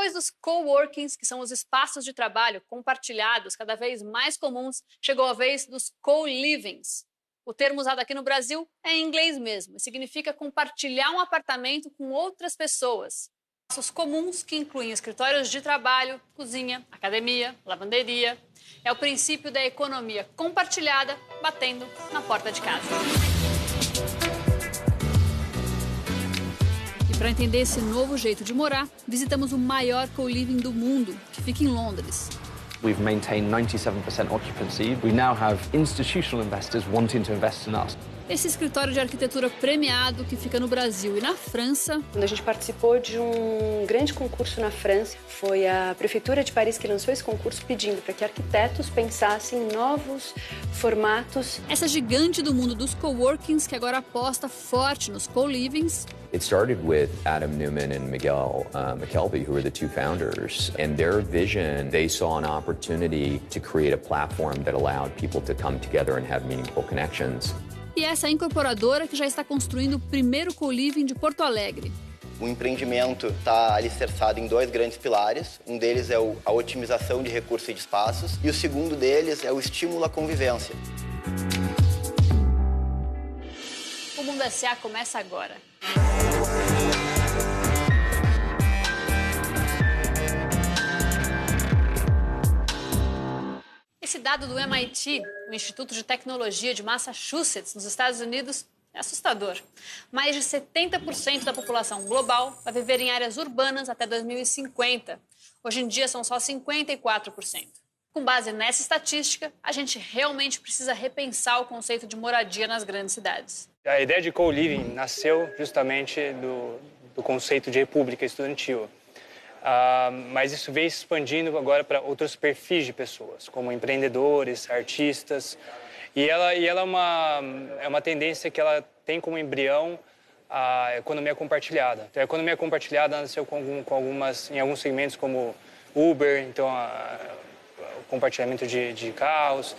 depois dos coworkings, que são os espaços de trabalho compartilhados cada vez mais comuns, chegou a vez dos co-livings. O termo usado aqui no Brasil é em inglês mesmo e significa compartilhar um apartamento com outras pessoas. Espaços comuns que incluem escritórios de trabalho, cozinha, academia, lavanderia. É o princípio da economia compartilhada batendo na porta de casa. E para entender esse novo jeito de morar, visitamos o maior co-living do mundo, que fica em Londres. We've maintained 97% occupancy. We now have institutional investors wanting to invest in us. Esse escritório de arquitetura premiado que fica no Brasil e na França. Quando a gente participou de um grande concurso na França, foi a Prefeitura de Paris que lançou esse concurso pedindo para que arquitetos pensassem em novos formatos. Essa gigante do mundo dos coworkings que agora aposta forte nos co-livings. It started with Adam Newman and Miguel McKelvey, who were the two founders. And their vision, they saw an opportunity to create a platform that allowed people to come together and have meaningful connections. E essa incorporadora que já está construindo o primeiro co-living de Porto Alegre. O empreendimento está alicerçado em dois grandes pilares. Um deles é a otimização de recursos e de espaços e o segundo deles é o estímulo à convivência. O Mundo S.A. começa agora. Esse dado do MIT, o Instituto de Tecnologia de Massachusetts, nos Estados Unidos, é assustador. Mais de 70% da população global vai viver em áreas urbanas até 2050. Hoje em dia são só 54%. Com base nessa estatística, a gente realmente precisa repensar o conceito de moradia nas grandes cidades. A ideia de co-living nasceu justamente do conceito de república estudantil. Mas isso veio se expandindo agora para outros perfis de pessoas, como empreendedores, artistas. E ela é uma tendência que ela tem como embrião a economia compartilhada. Então, a economia compartilhada nasceu em alguns segmentos como Uber, então o compartilhamento de carros.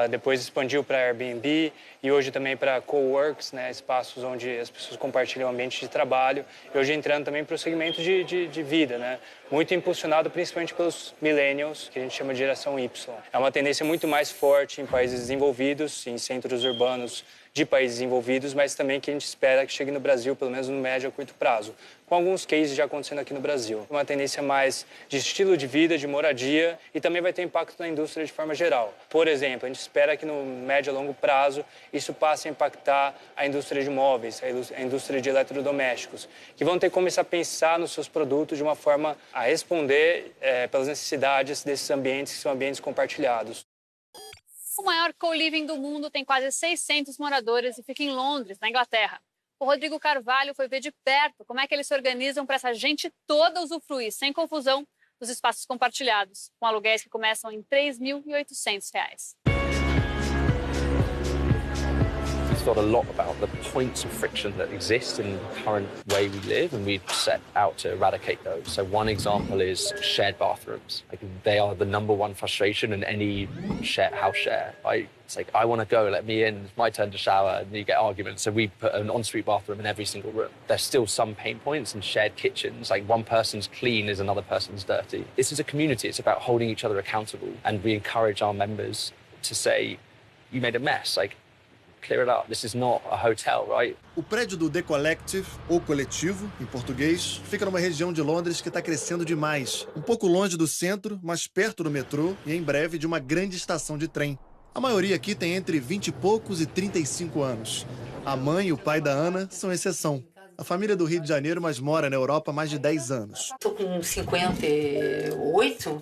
Depois expandiu para Airbnb e hoje também para coworks, né, espaços onde as pessoas compartilham o ambiente de trabalho. E hoje entrando também para o segmento de vida, né, muito impulsionado principalmente pelos millennials, que a gente chama de geração Y. É uma tendência muito mais forte em países desenvolvidos, em centros urbanos de países desenvolvidos, mas também que a gente espera que chegue no Brasil, pelo menos no médio a curto prazo, com alguns cases já acontecendo aqui no Brasil. Uma tendência mais de estilo de vida, de moradia, e também vai ter impacto na indústria de forma geral. Por exemplo, a gente espera que no médio a longo prazo isso passe a impactar a indústria de móveis, a indústria de eletrodomésticos, que vão ter que começar a pensar nos seus produtos de uma forma a responder pelas necessidades desses ambientes que são ambientes compartilhados. O maior co-living do mundo tem quase 600 moradores e fica em Londres, na Inglaterra. O Rodrigo Carvalho foi ver de perto como é que eles se organizam para essa gente toda usufruir, sem confusão, dos espaços compartilhados, com aluguéis que começam em R$ 3.800. Thought a lot about the points of friction that exist in the current way we live, and we've set out to eradicate those. So one example is shared bathrooms. Like, they are the number one frustration in any house share. It's like, I want to go, let me in, it's my turn to shower, and you get arguments. So we put an ensuite bathroom in every single room. There's still some pain points in shared kitchens, like one person's clean is another person's dirty. This is a community, it's about holding each other accountable, and we encourage our members to say, you made a mess, like, clear it up. This is not a hotel, right? O prédio do The Collective, ou Coletivo, em português, fica numa região de Londres que está crescendo demais. Um pouco longe do centro, mas perto do metrô e, em breve, de uma grande estação de trem. A maioria aqui tem entre 20 e poucos e 35 anos. A mãe e o pai da Ana são exceção. A família é do Rio de Janeiro, mas mora na Europa há mais de 10 anos. Estou com 58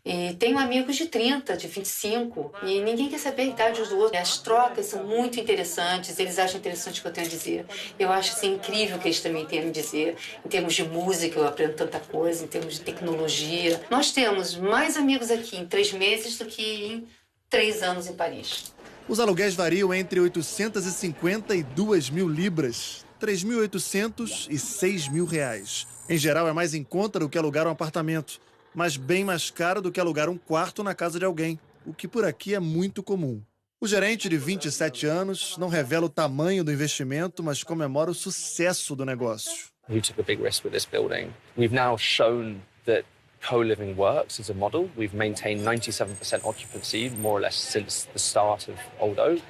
e tenho amigos de 30, de 25. E ninguém quer saber a idade dos outros. As trocas são muito interessantes, eles acham interessante o que eu tenho a dizer. Eu acho assim, incrível o que eles também têm a me dizer. Em termos de música, eu aprendo tanta coisa, em termos de tecnologia. Nós temos mais amigos aqui em 3 meses do que em 3 anos em Paris. Os aluguéis variam entre 850 e 2.000 libras, 3.800 e 6.000 reais. Em geral, é mais em conta do que alugar um apartamento, mas bem mais caro do que alugar um quarto na casa de alguém, o que por aqui é muito comum. O gerente, de 27 anos, não revela o tamanho do investimento, mas comemora o sucesso do negócio. Who took a big risk with this building? We've now shown that co-living works as a model. We've maintained 97% occupancy, more or less, since the start of Old Oak,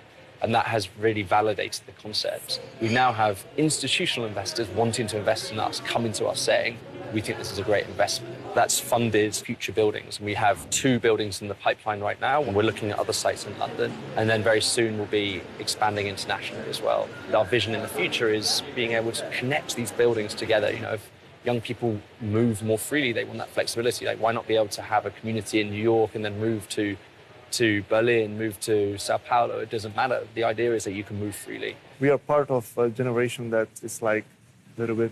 and that has really validated the concept. We now have institutional investors wanting to invest in us, coming to us saying, we think this is a great investment. That's funded future buildings. We have 2 buildings in the pipeline right now, and we're looking at other sites in London. And then very soon we'll be expanding internationally as well. Our vision in the future is being able to connect these buildings together. You know, if young people move more freely, they want that flexibility. Like, why not be able to have a community in New York and then move to Berlin, move to Sao Paulo? It doesn't matter. The idea is that you can move freely. We are part of a generation that is like a little bit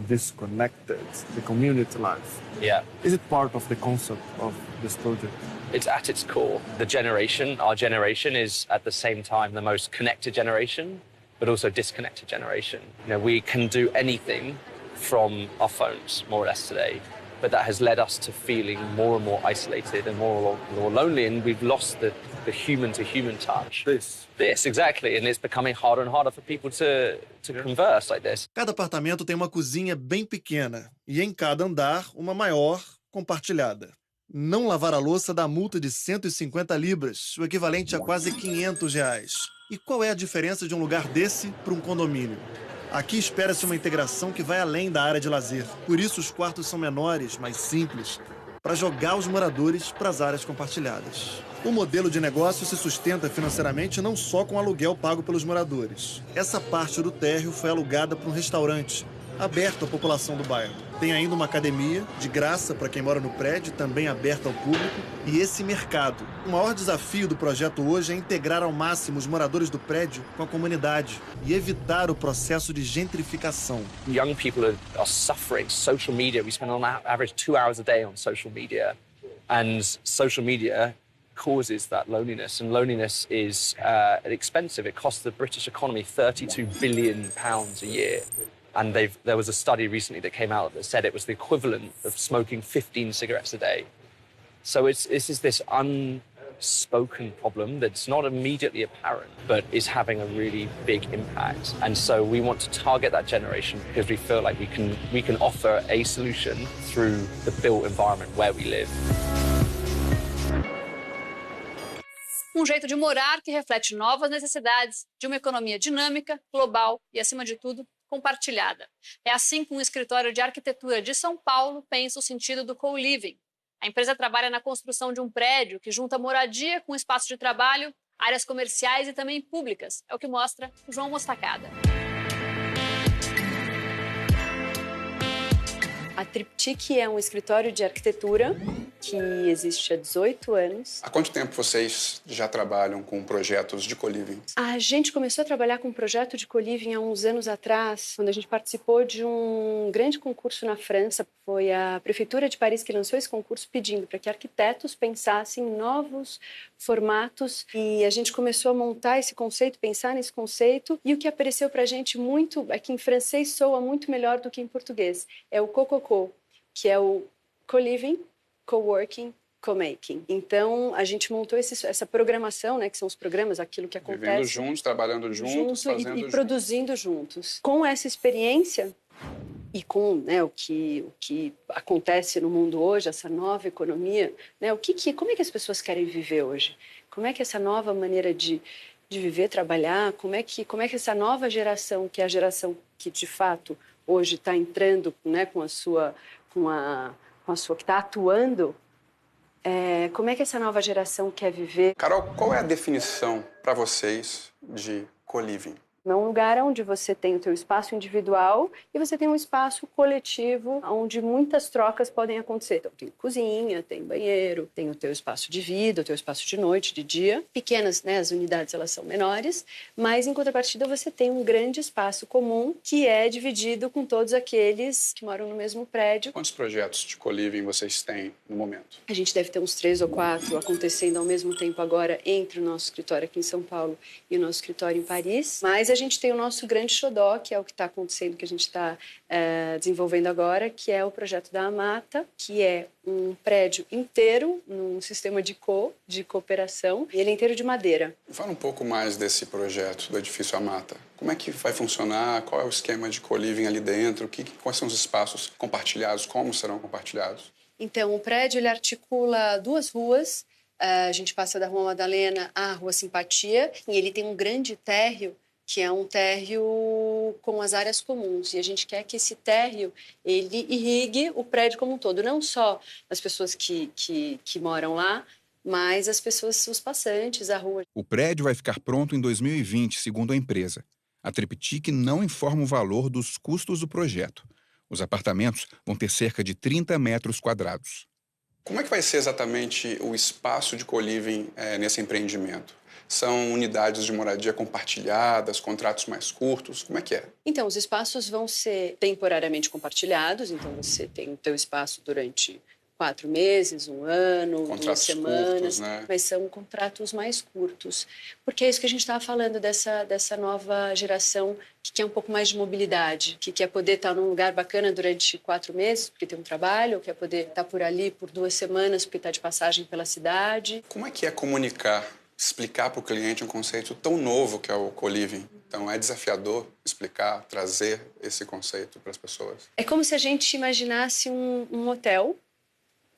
disconnected, the community life. Yeah. Is it part of the concept of this project? It's at its core. Our generation is at the same time the most connected generation, but also disconnected generation. You know, we can do anything from our phones, more or less, today. But that has led us to feeling more and more isolated and more lonely, and we've lost the human-to-human touch. This, exactly, and it's becoming harder and harder for people to converse like this. Cada apartamento tem uma cozinha bem pequena e em cada andar uma maior compartilhada. Não lavar a louça dá multa de 150 libras, o equivalente a quase R$500. E qual é a diferença de um lugar desse para um condomínio? Aqui espera-se uma integração que vai além da área de lazer. Por isso, os quartos são menores, mais simples, para jogar os moradores para as áreas compartilhadas. O modelo de negócio se sustenta financeiramente não só com o aluguel pago pelos moradores. Essa parte do térreo foi alugada para um restaurante, aberto à população do bairro. Tem ainda uma academia, de graça para quem mora no prédio, também aberta ao público. E esse mercado. O maior desafio do projeto hoje é integrar ao máximo os moradores do prédio com a comunidade e evitar o processo de gentrificação. Young people are suffering. Social media, we spend on average 2 hours a day on social media. And social media causes that loneliness, and loneliness is expensive. It costs the British economy £32 billion a year. And there was a study recently that came out that said it was the equivalent of smoking 15 cigarettes a day. So this is this unspoken problem that's not immediately apparent, but is having a really big impact. And so we want to target that generation because we feel like we can offer a solution through the built environment where we live. Um jeito de morar que reflete novas necessidades de uma economia dinâmica, global e, acima de tudo, compartilhada. É assim que um escritório de arquitetura de São Paulo pensa o sentido do co-living. A empresa trabalha na construção de um prédio que junta moradia com espaço de trabalho, áreas comerciais e também públicas. É o que mostra o João Mostacada. A Triptych é um escritório de arquitetura que existe há 18 anos. Há quanto tempo vocês já trabalham com projetos de co-living? A gente começou a trabalhar com um projeto de co-living há uns anos atrás, quando a gente participou de um grande concurso na França. Foi a Prefeitura de Paris que lançou esse concurso pedindo para que arquitetos pensassem em novos formatos. E a gente começou a montar esse conceito, pensar nesse conceito. E o que apareceu para a gente muito é que em francês soa muito melhor do que em português. É o COCOCO, que é o co-living, co-working, co-making. Então, a gente montou essa programação, né, que são os programas, aquilo que acontece. Vivendo juntos, trabalhando juntos, fazendo e produzindo juntos. Com essa experiência e com, né, o que acontece no mundo hoje, essa nova economia, né, como é que as pessoas querem viver hoje? Como é que essa nova maneira de viver, trabalhar, como é que essa nova geração, que é a geração que de fato hoje está entrando, né, com a sua que está atuando, como é que essa nova geração quer viver? Carol, qual é a definição para vocês de co-living? É um lugar onde você tem o teu espaço individual e você tem um espaço coletivo onde muitas trocas podem acontecer. Então, tem cozinha, tem banheiro, tem o teu espaço de vida, o teu espaço de noite, de dia. Pequenas, né, as unidades elas são menores, mas em contrapartida você tem um grande espaço comum que é dividido com todos aqueles que moram no mesmo prédio. Quantos projetos de co-living vocês têm no momento? A gente deve ter uns 3 ou 4 acontecendo ao mesmo tempo agora entre o nosso escritório aqui em São Paulo e o nosso escritório em Paris. Mas a gente tem o nosso grande xodó, que é o que está acontecendo, que a gente está desenvolvendo agora, que é o projeto da Amata, que é um prédio inteiro num sistema de cooperação, e ele é inteiro de madeira. Fala um pouco mais desse projeto do edifício Amata. Como é que vai funcionar? Qual é o esquema de co-living ali dentro? Quais são os espaços compartilhados? Como serão compartilhados? Então, o prédio ele articula 2 ruas. A gente passa da Rua Madalena à Rua Simpatia, e ele tem um grande térreo, que é um térreo com as áreas comuns. E a gente quer que esse térreo ele irrigue o prédio como um todo, não só as pessoas que moram lá, mas as pessoas, os passantes, a rua. O prédio vai ficar pronto em 2020, segundo a empresa. A Triptych não informa o valor dos custos do projeto. Os apartamentos vão ter cerca de 30 metros quadrados. Como é que vai ser exatamente o espaço de co-living nesse empreendimento? São unidades de moradia compartilhadas, contratos mais curtos? Como é que é? Então, os espaços vão ser temporariamente compartilhados. Então, você tem o teu espaço durante 4 meses, 1 ano, contratos 2 semanas, curtos, né? Mas são contratos mais curtos. Porque é isso que a gente estava falando dessa nova geração que quer um pouco mais de mobilidade, que quer poder estar num lugar bacana durante 4 meses, porque tem um trabalho, ou quer poder estar por ali por 2 semanas, porque está de passagem pela cidade. Como é que é comunicar, explicar para o cliente um conceito tão novo que é o co-living? Então, é desafiador explicar, trazer esse conceito para as pessoas? É como se a gente imaginasse um hotel.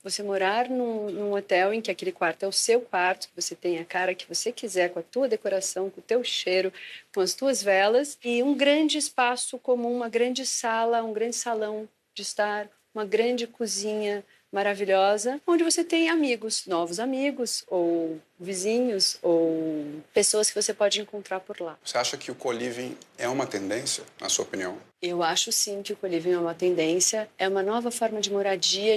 Você morar num hotel em que aquele quarto é o seu quarto, que você tem a cara que você quiser, com a tua decoração, com o teu cheiro, com as tuas velas, e um grande espaço comum, uma grande sala, um grande salão de estar, uma grande cozinha maravilhosa, onde você tem amigos, novos amigos, ou vizinhos, ou pessoas que você pode encontrar por lá. Você acha que o co-living é uma tendência, na sua opinião? Eu acho sim que o co-living é uma tendência, é uma nova forma de moradia.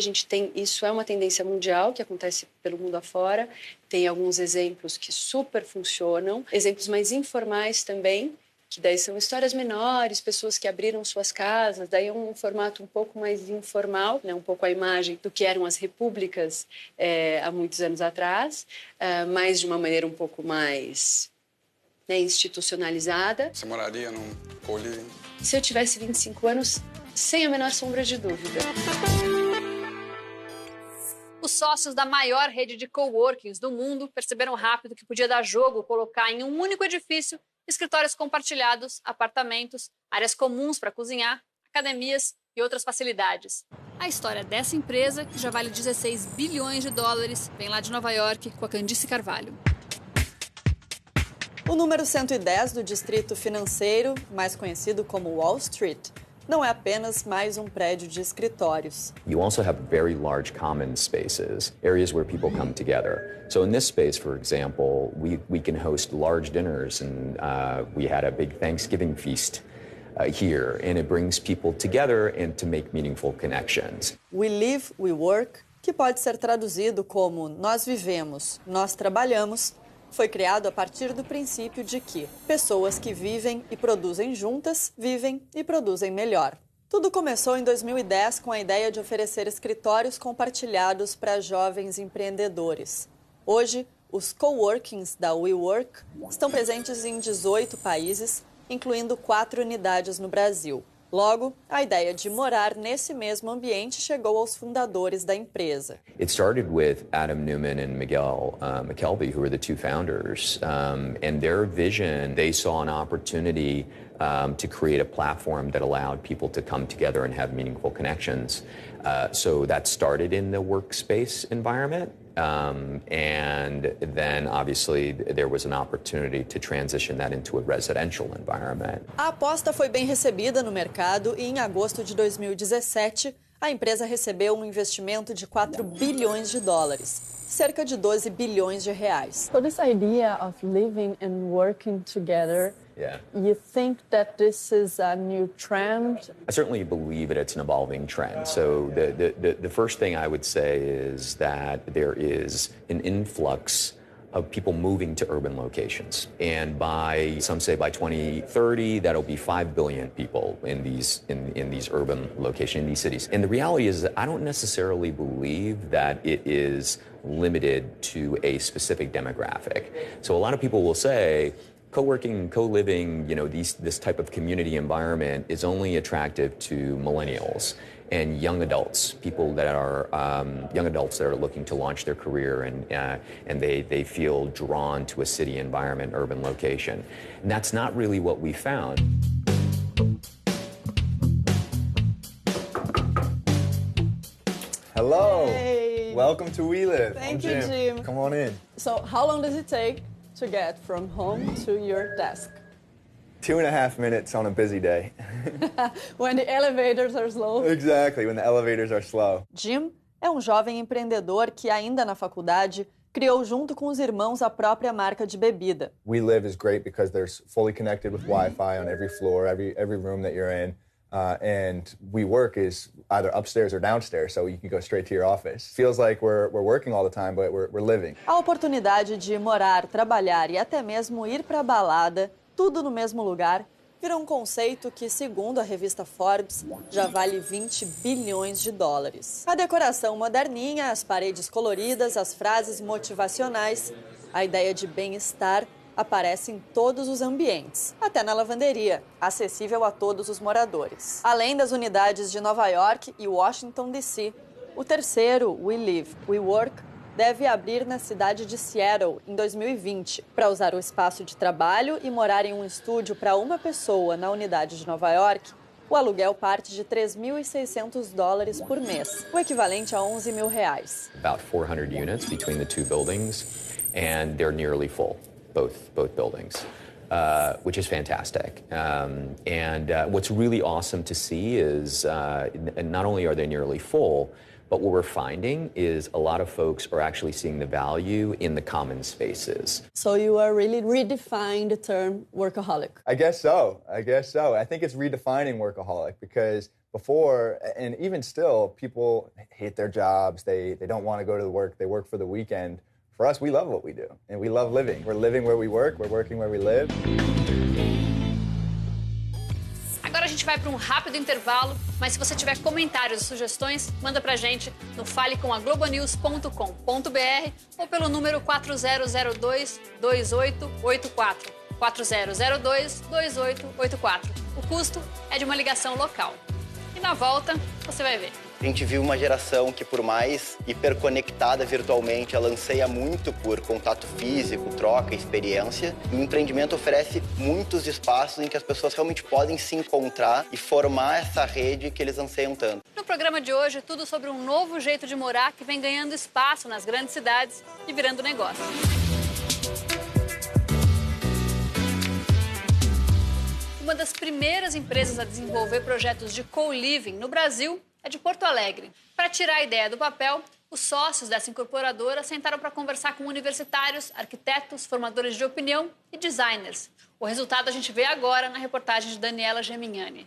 Isso é uma tendência mundial que acontece pelo mundo afora. Tem alguns exemplos que super funcionam, exemplos mais informais também, que daí são histórias menores, pessoas que abriram suas casas, daí é um formato um pouco mais informal, né? Um pouco a imagem do que eram as repúblicas há muitos anos atrás, mas de uma maneira um pouco mais institucionalizada. Você moraria num co-living? Se eu tivesse 25 anos, sem a menor sombra de dúvida. Os sócios da maior rede de coworkings do mundo perceberam rápido que podia dar jogo colocar em um único edifício escritórios compartilhados, apartamentos, áreas comuns para cozinhar, academias e outras facilidades. A história dessa empresa, que já vale 16 bilhões de dólares, vem lá de Nova York com a Candice Carvalho. O número 110 do Distrito Financeiro, mais conhecido como Wall Street, não é apenas mais um prédio de escritórios. You also have very large common spaces, areas where people come together. So in this space, for example, we can host large dinners, and we had a big Thanksgiving feast here, and it brings people together and to make meaningful connections. We live, we work, que pode ser traduzido como nós vivemos, nós trabalhamos, foi criado a partir do princípio de que pessoas que vivem e produzem juntas, vivem e produzem melhor. Tudo começou em 2010 com a ideia de oferecer escritórios compartilhados para jovens empreendedores. Hoje, os coworkings da WeWork estão presentes em 18 países, incluindo 4 unidades no Brasil. Logo, a ideia de morar nesse mesmo ambiente chegou aos fundadores da empresa. It started with Adam Newman and Miguel McKelvey, who are the 2 founders, and their vision, they saw an opportunity to create a platform that allowed people to come together and have meaningful connections. So that started in the workspace environment. And then, obviously, there was an opportunity to transition that into a residential environment. A aposta foi bem recebida no mercado e, em agosto de 2017, a empresa recebeu um investimento de 4 bilhões de dólares, cerca de 12 bilhões de reais. So this idea of living and working together, you think that this is a new trend? I certainly believe that it's an evolving trend. So the first thing I would say is that there is an influx of people moving to urban locations. And some say by 2030, that'll be 5 billion people in these urban locations, in these cities. And the reality is that I don't necessarily believe that it is limited to a specific demographic. So a lot of people will say, Co-working, co-living, this type of community environment is only attractive to millennials and young adults, people that are young adults that are looking to launch their career and they feel drawn to a city environment, urban location. And that's not really what we found. Hello. Hey. Welcome to We Live. Thank you, Jim. Come on in. So how long does it take to get from home to your desk? 2.5 minutes on a busy day. When the elevators are slow. Exactly, when the elevators are slow. Jim é um jovem empreendedor que, ainda na faculdade, criou junto com os irmãos a própria marca de bebida. We Live is great because they're fully connected with Wi-Fi on every floor, every room that you're in. And We Work is either upstairs or downstairs, so you can go straight to your office. Feels like we're working all the time, but we're living. A oportunidade de morar, trabalhar e até mesmo ir para a balada, tudo no mesmo lugar, virou um conceito que, segundo a revista Forbes, já vale 20 bilhões de dólares. A decoração moderninha, as paredes coloridas, as frases motivacionais, a ideia de bem-estar aparece em todos os ambientes, até na lavanderia, acessível a todos os moradores. Além das unidades de Nova York e Washington, D.C., o terceiro, We Live, We Work, deve abrir na cidade de Seattle em 2020. Para usar o espaço de trabalho e morar em um estúdio para uma pessoa na unidade de Nova York, o aluguel parte de $3.600 por mês, o equivalente a R$11 mil. About 400 units between the two buildings, and they're nearly full, both buildings. Which is fantastic. What's really awesome to see is not only are they nearly full, but what we're finding is a lot of folks are actually seeing the value in the common spaces. So you are really redefining the term workaholic. I guess so. I think it's redefining workaholic because before, and even still, people hate their jobs. They don't want to go to work. They work for the weekend. For us, we love what we do, and we love living. We're living where we work. We're working where we live. Agora a gente vai para um rápido intervalo, mas se você tiver comentários e sugestões, manda pra gente no falecomaGlobonews.com.br ou pelo número 4002-2884. 4002-2884. O custo é de uma ligação local. E na volta, você vai ver. A gente viu uma geração que, por mais hiperconectada virtualmente, ela anseia muito por contato físico, troca, experiência. E o empreendimento oferece muitos espaços em que as pessoas realmente podem se encontrar e formar essa rede que eles anseiam tanto. No programa de hoje, tudo sobre um novo jeito de morar que vem ganhando espaço nas grandes cidades e virando negócio. Uma das primeiras empresas a desenvolver projetos de co-living no Brasil é de Porto Alegre. Para tirar a ideia do papel, os sócios dessa incorporadora sentaram para conversar com universitários, arquitetos, formadores de opinião e designers. O resultado a gente vê agora na reportagem de Daniela Gemignani.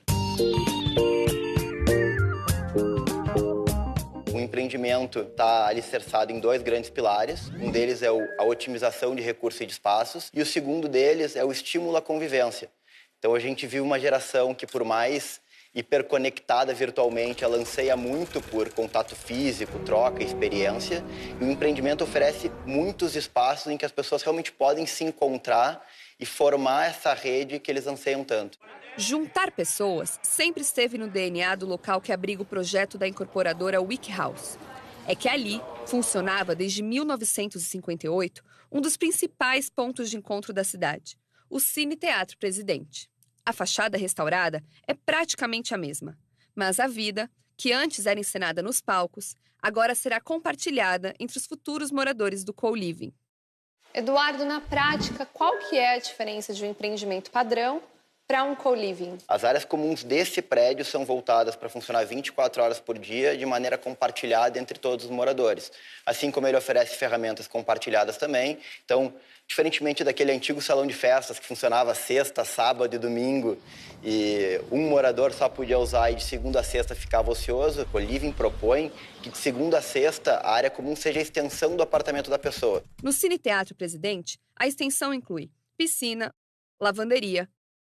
O empreendimento está alicerçado em dois grandes pilares. Um deles é a otimização de recursos e de espaços e o segundo deles é o estímulo à convivência. Então a gente viu uma geração que, por mais hiperconectada virtualmente, ela anseia muito por contato físico, troca, experiência. E o empreendimento oferece muitos espaços em que as pessoas realmente podem se encontrar e formar essa rede que eles anseiam tanto. Juntar pessoas sempre esteve no DNA do local que abriga o projeto da incorporadora WikiHouse. É que ali funcionava desde 1958 um dos principais pontos de encontro da cidade, o Cine Teatro Presidente. A fachada restaurada é praticamente a mesma, mas a vida, que antes era encenada nos palcos, agora será compartilhada entre os futuros moradores do co-living. Eduardo, na prática, qual que é a diferença de um empreendimento padrão para um co-living? As áreas comuns desse prédio são voltadas para funcionar 24 horas por dia de maneira compartilhada entre todos os moradores. Assim como ele oferece ferramentas compartilhadas também. Então, diferentemente daquele antigo salão de festas que funcionava sexta, sábado e domingo e um morador só podia usar e de segunda a sexta ficava ocioso, o co-living propõe que de segunda a sexta a área comum seja a extensão do apartamento da pessoa. No Cine Teatro Presidente, a extensão inclui piscina, lavanderia,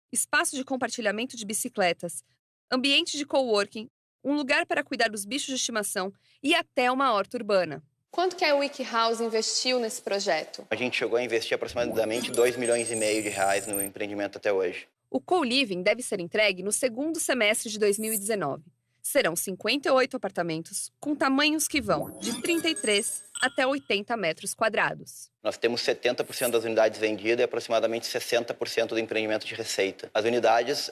espaço de compartilhamento de bicicletas, ambiente de coworking, um lugar para cuidar dos bichos de estimação e até uma horta urbana. Quanto que a WikiHouse investiu nesse projeto? A gente chegou a investir aproximadamente R$2,5 milhões no empreendimento até hoje. O co-living deve ser entregue no segundo semestre de 2019. Serão 58 apartamentos, com tamanhos que vão de 33 até 80 metros quadrados. Nós temos 70% das unidades vendidas e aproximadamente 60% do empreendimento de receita. As unidades,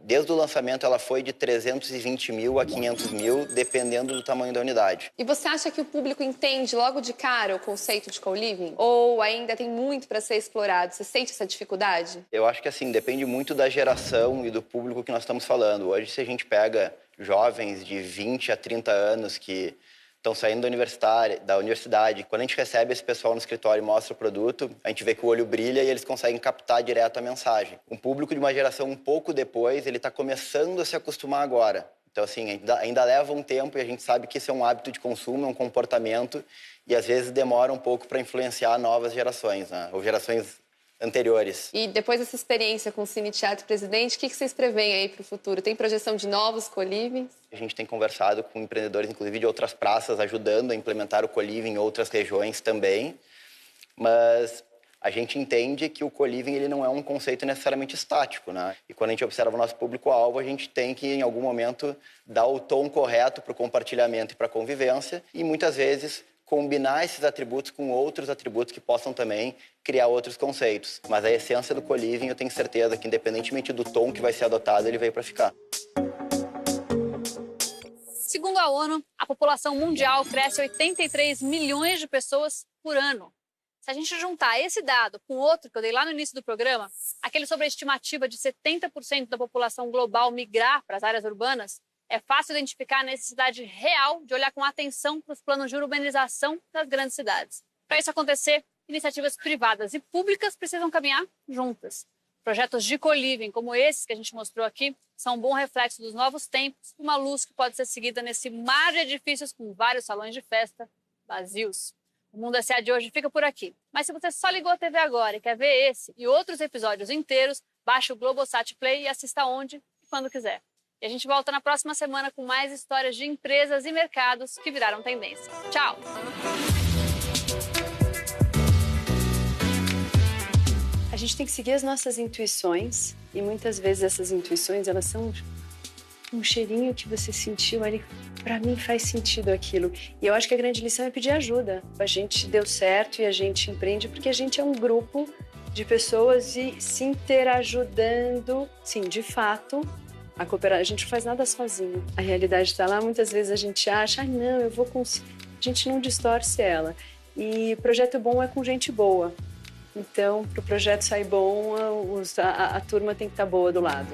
desde o lançamento, ela foi de 320 mil a 500 mil, dependendo do tamanho da unidade. E você acha que o público entende logo de cara o conceito de co-living? Ou ainda tem muito para ser explorado? Você sente essa dificuldade? Eu acho que assim, depende muito da geração e do público que nós estamos falando. Hoje, se a gente pega jovens de 20 a 30 anos que estão saindo da universidade, quando a gente recebe esse pessoal no escritório e mostra o produto, a gente vê que o olho brilha e eles conseguem captar direto a mensagem. Um público de uma geração um pouco depois, ele está começando a se acostumar agora. Então, assim, ainda leva um tempo e a gente sabe que isso é um hábito de consumo, é um comportamento e, às vezes, demora um pouco para influenciar novas gerações, né? Ou gerações anteriores. E depois dessa experiência com o Cine Teatro Presidente, o que vocês preveem aí para o futuro? Tem projeção de novos co-livings? A gente tem conversado com empreendedores, inclusive de outras praças, ajudando a implementar o co-living em outras regiões também. Mas a gente entende que o co-living ele não é um conceito necessariamente estático, né? E quando a gente observa o nosso público-alvo, a gente tem que, em algum momento, dar o tom correto para o compartilhamento e para a convivência e, muitas vezes, combinar esses atributos com outros atributos que possam também criar outros conceitos. Mas a essência do co-living, eu tenho certeza que, independentemente do tom que vai ser adotado, ele veio para ficar. Segundo a ONU, a população mundial cresce 83 milhões de pessoas por ano. Se a gente juntar esse dado com outro que eu dei lá no início do programa, aquele sobre a estimativa de 70% da população global migrar para as áreas urbanas, é fácil identificar a necessidade real de olhar com atenção para os planos de urbanização das grandes cidades. Para isso acontecer, iniciativas privadas e públicas precisam caminhar juntas. Projetos de co-living, como esses que a gente mostrou aqui, são um bom reflexo dos novos tempos e uma luz que pode ser seguida nesse mar de edifícios com vários salões de festa vazios. O Mundo S.A. de hoje fica por aqui. Mas se você só ligou a TV agora e quer ver esse e outros episódios inteiros, baixe o Globosat Play e assista onde e quando quiser. E a gente volta na próxima semana com mais histórias de empresas e mercados que viraram tendência. Tchau! A gente tem que seguir as nossas intuições e muitas vezes essas intuições, elas são um cheirinho que você sentiu ali. Para mim faz sentido aquilo. E eu acho que a grande lição é pedir ajuda. A gente deu certo e a gente empreende porque a gente é um grupo de pessoas e se interajudando, sim, de fato. A gente não faz nada sozinho. A realidade está lá, muitas vezes a gente acha, não, eu vou conseguir. A gente não distorce ela. E projeto bom é com gente boa. Então, para o projeto sair bom, a turma tem que estar boa do lado.